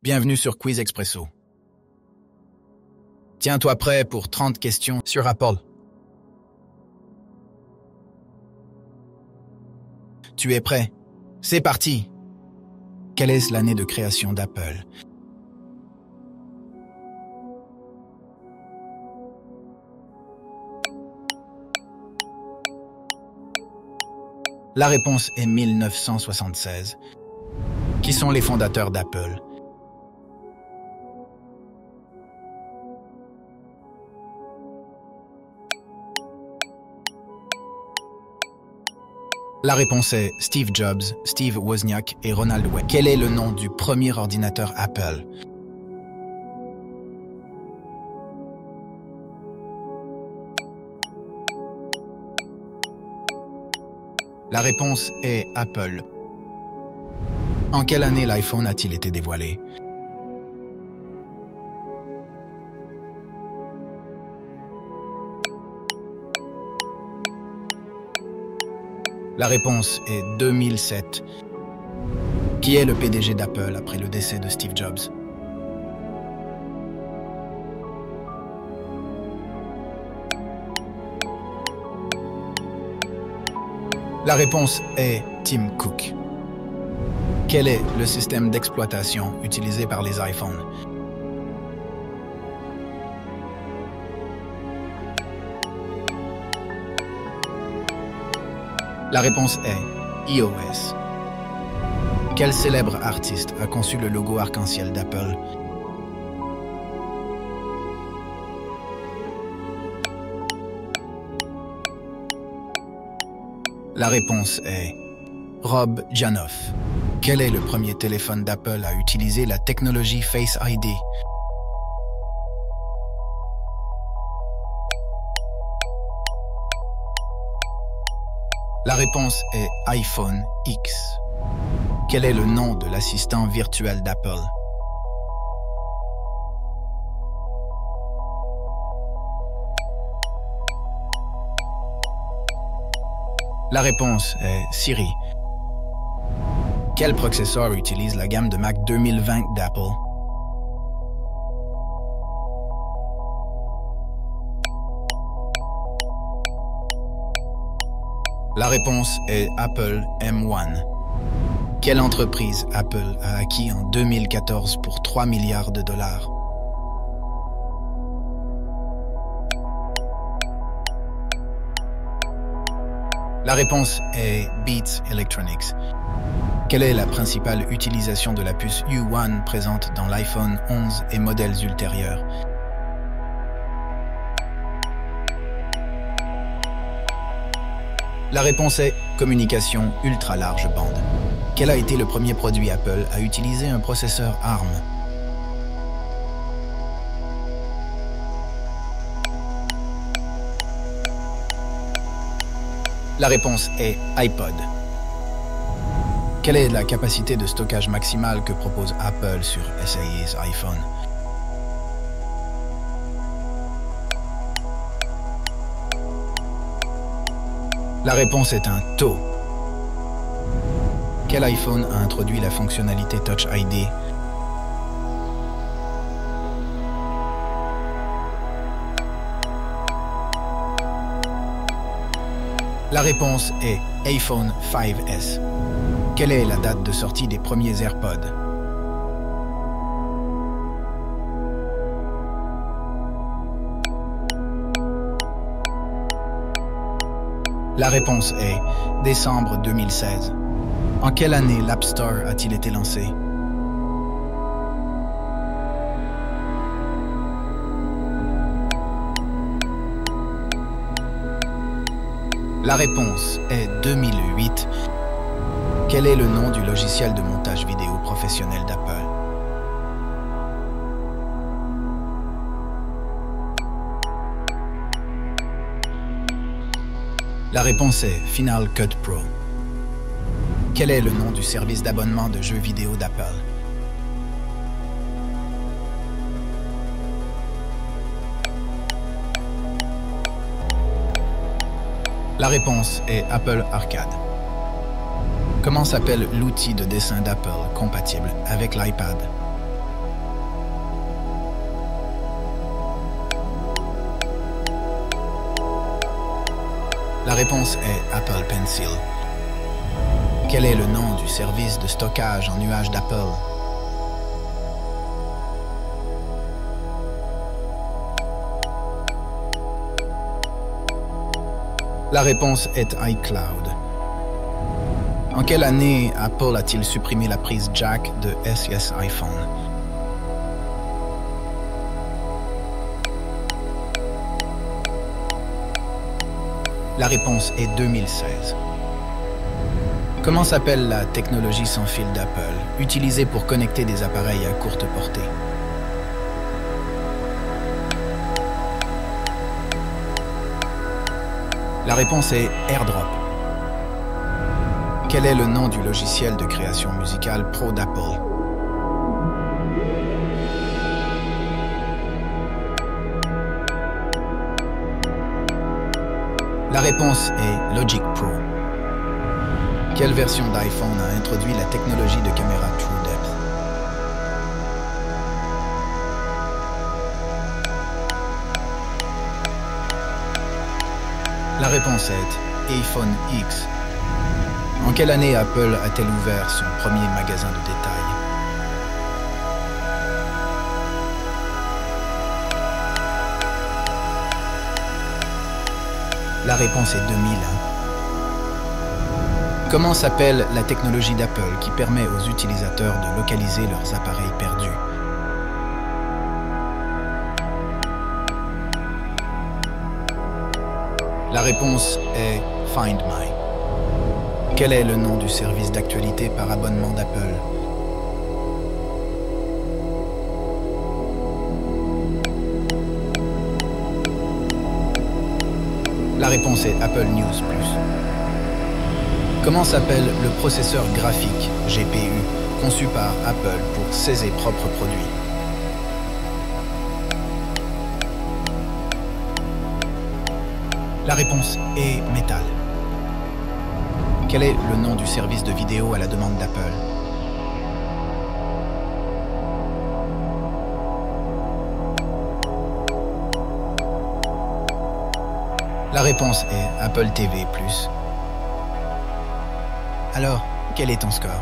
Bienvenue sur Quiz Expresso. Tiens-toi prêt pour 30 questions sur Apple. Tu es prêt? C'est parti! Quelle est l'année de création d'Apple? La réponse est 1976. Qui sont les fondateurs d'Apple? La réponse est Steve Jobs, Steve Wozniak et Ronald West. Quel est le nom du premier ordinateur Apple? La réponse est Apple. En quelle année l'iPhone a-t-il été dévoilé? La réponse est 2007. Qui est le PDG d'Apple après le décès de Steve Jobs? La réponse est Tim Cook. Quel est le système d'exploitation utilisé par les iPhones? La réponse est iOS. Quel célèbre artiste a conçu le logo arc-en-ciel d'Apple? La réponse est Rob Janoff. Quel est le premier téléphone d'Apple à utiliser la technologie Face ID? La réponse est iPhone X. Quel est le nom de l'assistant virtuel d'Apple? La réponse est Siri. Quel processeur utilise la gamme de Mac 2020 d'Apple? La réponse est Apple M1. Quelle entreprise Apple a acquis en 2014 pour 3 milliards de dollars? La réponse est Beats Electronics. Quelle est la principale utilisation de la puce U1 présente dans l'iPhone 11 et modèles ultérieurs? La réponse est communication ultra large bande. Quel a été le premier produit Apple à utiliser un processeur ARM? La réponse est iPod. Quelle est la capacité de stockage maximale que propose Apple sur SAE's iPhone? La réponse est un taux. Quel iPhone a introduit la fonctionnalité Touch ID? La réponse est iPhone 5S. Quelle est la date de sortie des premiers AirPods? La réponse est décembre 2016. En quelle année l'App Store a-t-il été lancé? La réponse est 2008. Quel est le nom du logiciel de montage vidéo professionnel d'Apple? La réponse est Final Cut Pro. Quel est le nom du service d'abonnement de jeux vidéo d'Apple? La réponse est Apple Arcade. Comment s'appelle l'outil de dessin d'Apple compatible avec l'iPad? réponse est Apple Pencil. Quel est le nom du service de stockage en nuage d'Apple? La réponse est iCloud. En quelle année Apple a-t-il supprimé la prise jack de SES iPhone? La réponse est 2016. Comment s'appelle la technologie sans fil d'Apple, utilisée pour connecter des appareils à courte portée? La réponse est AirDrop. Quel est le nom du logiciel de création musicale pro d'Apple? La réponse est Logic Pro. Quelle version d'iPhone a introduit la technologie de caméra TrueDepth? La réponse est iPhone X. En quelle année Apple a-t-elle ouvert son premier magasin de détail? La réponse est 2000. Comment s'appelle la technologie d'Apple qui permet aux utilisateurs de localiser leurs appareils perdus? La réponse est Find My. Quel est le nom du service d'actualité par abonnement d'Apple? La réponse est Apple News Plus. Comment s'appelle le processeur graphique GPU conçu par Apple pour ses propres produits? La réponse est Metal. Quel est le nom du service de vidéo à la demande d'Apple? La réponse est Apple TV+. Alors, quel est ton score?